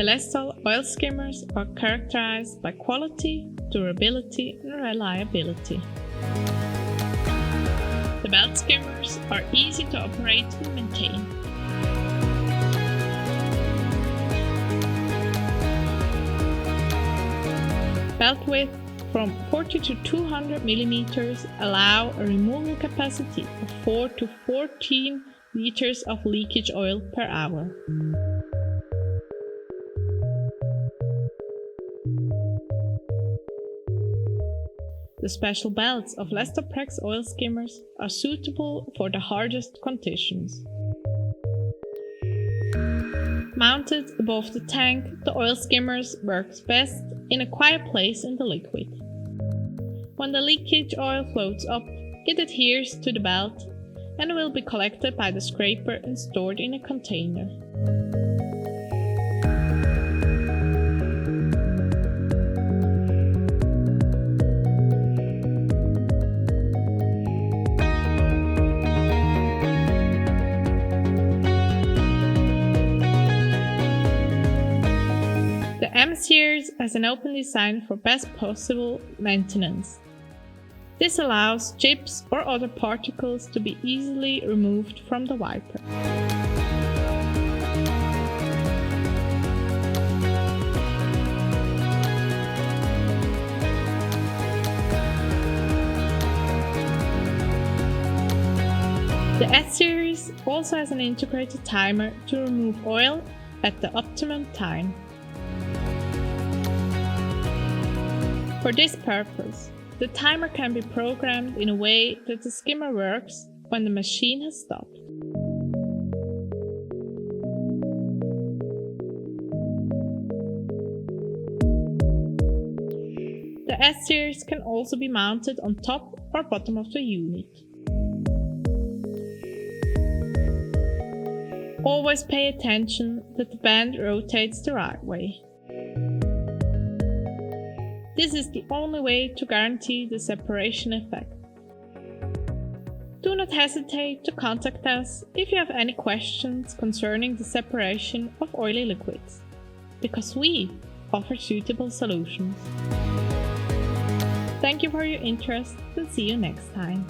The LESTOL oil skimmers are characterized by quality, durability and reliability. The belt skimmers are easy to operate and maintain. Belt width from 40 to 200 mm allow a removal capacity of 4 to 14 liters of leakage oil per hour. The special belts of LESTOL oil skimmers are suitable for the hardest conditions. Mounted above the tank, the oil skimmers works best in a quiet place in the liquid. When the leakage oil floats up, it adheres to the belt and will be collected by the scraper and stored in a container. The M-Series has an open design for best possible maintenance. This allows chips or other particles to be easily removed from the wiper. The S-Series also has an integrated timer to remove oil at the optimum time. For this purpose, the timer can be programmed in a way that the skimmer works when the machine has stopped. The S-Series can also be mounted on top or bottom of the unit. Always pay attention that the band rotates the right way. This is the only way to guarantee the separation effect. Do not hesitate to contact us if you have any questions concerning the separation of oily liquids, because we offer suitable solutions. Thank you for your interest and see you next time.